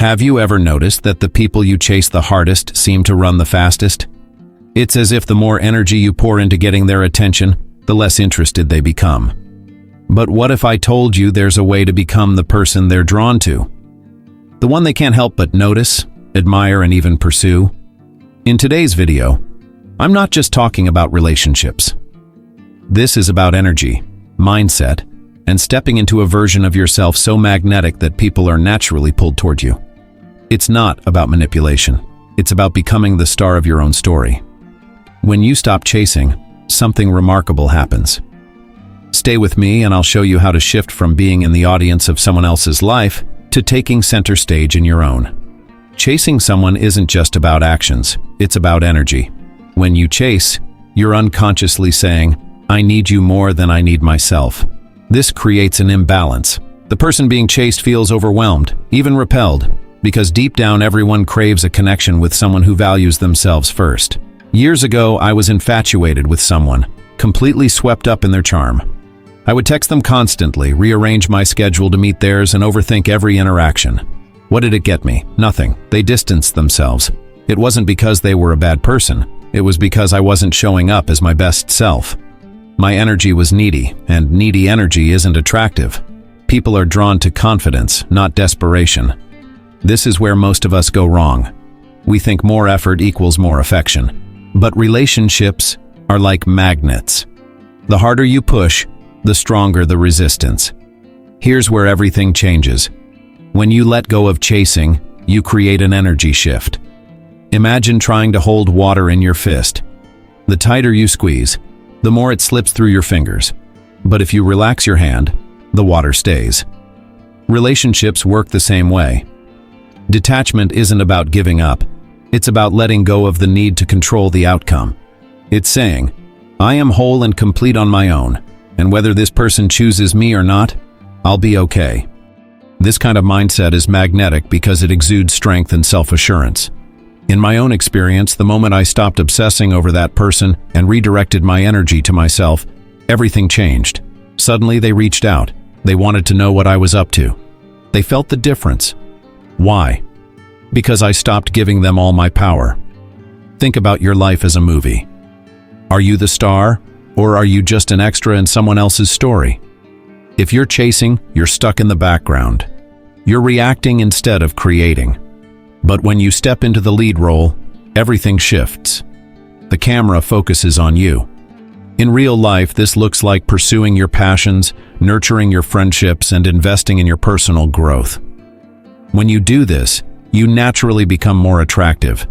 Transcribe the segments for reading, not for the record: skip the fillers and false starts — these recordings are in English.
Have you ever noticed that the people you chase the hardest seem to run the fastest? It's as if the more energy you pour into getting their attention, the less interested they become. But what if I told you there's a way to become the person they're drawn to? The one they can't help but notice, admire, and even pursue? In today's video, I'm not just talking about relationships. This is about energy, mindset, and stepping into a version of yourself so magnetic that people are naturally pulled toward you. It's not about manipulation. It's about becoming the star of your own story. When you stop chasing, something remarkable happens. Stay with me and I'll show you how to shift from being in the audience of someone else's life to taking center stage in your own. Chasing someone isn't just about actions, it's about energy. When you chase, you're unconsciously saying, "I need you more than I need myself." This creates an imbalance. The person being chased feels overwhelmed, even repelled, because deep down everyone craves a connection with someone who values themselves first. Years ago, I was infatuated with someone, completely swept up in their charm. I would text them constantly, rearrange my schedule to meet theirs, and overthink every interaction. What did it get me? Nothing. They distanced themselves. It wasn't because they were a bad person. It was because I wasn't showing up as my best self. My energy was needy, and needy energy isn't attractive. People are drawn to confidence, not desperation. This is where most of us go wrong. We think more effort equals more affection. But relationships are like magnets. The harder you push, the stronger the resistance. Here's where everything changes. When you let go of chasing, you create an energy shift. Imagine trying to hold water in your fist. The tighter you squeeze, the more it slips through your fingers. But if you relax your hand, the water stays. Relationships work the same way. Detachment isn't about giving up. It's about letting go of the need to control the outcome. It's saying, "I am whole and complete on my own, and whether this person chooses me or not, I'll be okay." This kind of mindset is magnetic because it exudes strength and self-assurance. In my own experience, the moment I stopped obsessing over that person and redirected my energy to myself, everything changed. Suddenly they reached out. They wanted to know what I was up to. They felt the difference. Why? Because I stopped giving them all my power. Think about your life as a movie. Are you the star, or are you just an extra in someone else's story? If you're chasing, you're stuck in the background. You're reacting instead of creating. But when you step into the lead role, everything shifts. The camera focuses on you. In real life, this looks like pursuing your passions, nurturing your friendships, and investing in your personal growth. When you do this, you naturally become more attractive,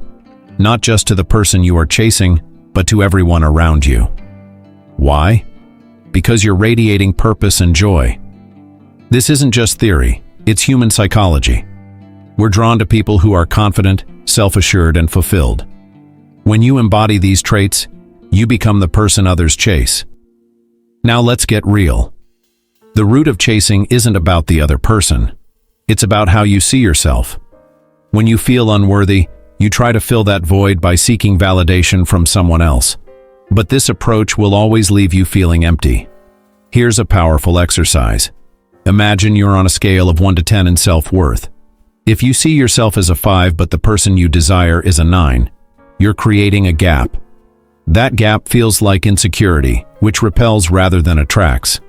not just to the person you are chasing, but to everyone around you. Why? Because you're radiating purpose and joy. This isn't just theory, it's human psychology. We're drawn to people who are confident, self-assured, and fulfilled. When you embody these traits, you become the person others chase. Now let's get real. The root of chasing isn't about the other person. It's about how you see yourself. When you feel unworthy, you try to fill that void by seeking validation from someone else. But this approach will always leave you feeling empty. Here's a powerful exercise. Imagine you're on a scale of 1 to 10 in self-worth. If you see yourself as a 5 but the person you desire is a 9, you're creating a gap. That gap feels like insecurity, which repels rather than attracts.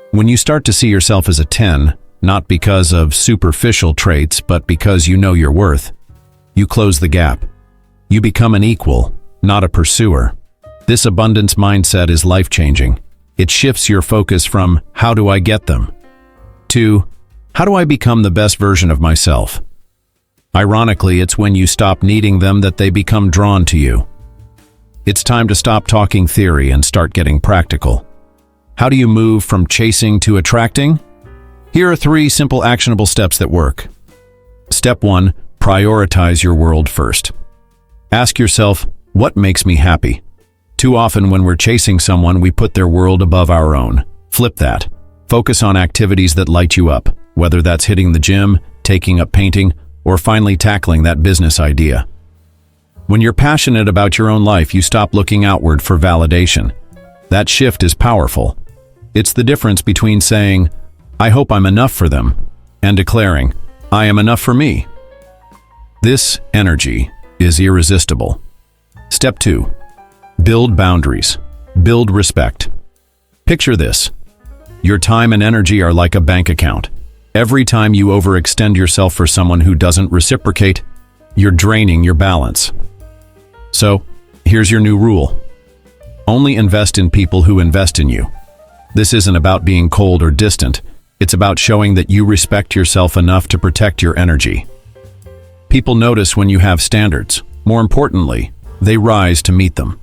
When you start to see yourself as a 10, not because of superficial traits but because you know your worth, you close the gap. You become an equal, not a pursuer. This abundance mindset is life-changing. It shifts your focus from "how do I get them?" to "how do I become the best version of myself?" Ironically, it's when you stop needing them that they become drawn to you. It's time to stop talking theory and start getting practical. How do you move from chasing to attracting? Here are 3 simple actionable steps that work. Step 1, prioritize your world first. Ask yourself, what makes me happy? Too often when we're chasing someone, we put their world above our own. Flip that. Focus on activities that light you up, whether that's hitting the gym, taking up painting, or finally tackling that business idea. When you're passionate about your own life, you stop looking outward for validation. That shift is powerful. It's the difference between saying, "I hope I'm enough for them," and declaring, "I am enough for me." This energy is irresistible. Step 2. Build boundaries. Build respect. Picture this. Your time and energy are like a bank account. Every time you overextend yourself for someone who doesn't reciprocate, you're draining your balance. So, here's your new rule. Only invest in people who invest in you. This isn't about being cold or distant. It's about showing that you respect yourself enough to protect your energy. People notice when you have standards. More importantly, they rise to meet them.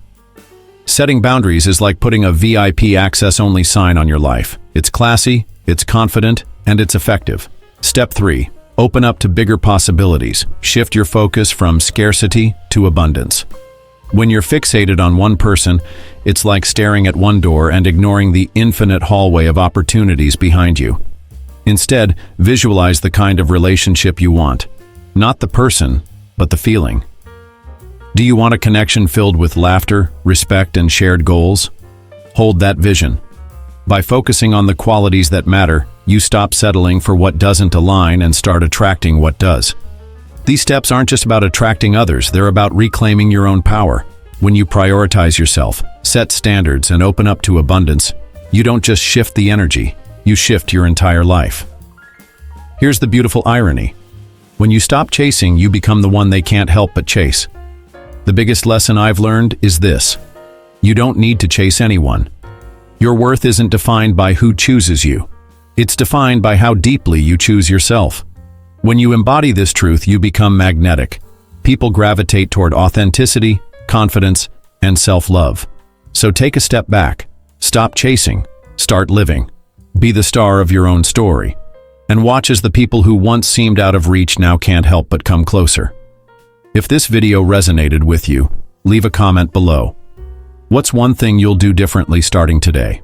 Setting boundaries is like putting a VIP access-only sign on your life. It's classy, it's confident, and it's effective. Step 3. Open up to bigger possibilities. Shift your focus from scarcity to abundance. When you're fixated on one person, it's like staring at one door and ignoring the infinite hallway of opportunities behind you. Instead, visualize the kind of relationship you want. Not the person, but the feeling. Do you want a connection filled with laughter, respect, and shared goals? Hold that vision. By focusing on the qualities that matter, you stop settling for what doesn't align and start attracting what does. These steps aren't just about attracting others, they're about reclaiming your own power. When you prioritize yourself, set standards, and open up to abundance, you don't just shift the energy, you shift your entire life. Here's the beautiful irony. When you stop chasing, you become the one they can't help but chase. The biggest lesson I've learned is this: you don't need to chase anyone. Your worth isn't defined by who chooses you. It's defined by how deeply you choose yourself. When you embody this truth, you become magnetic. People gravitate toward authenticity, confidence, and self-love. So take a step back. Stop chasing. Start living. Be the star of your own story. And watch as the people who once seemed out of reach now can't help but come closer. If this video resonated with you, leave a comment below. What's one thing you'll do differently starting today?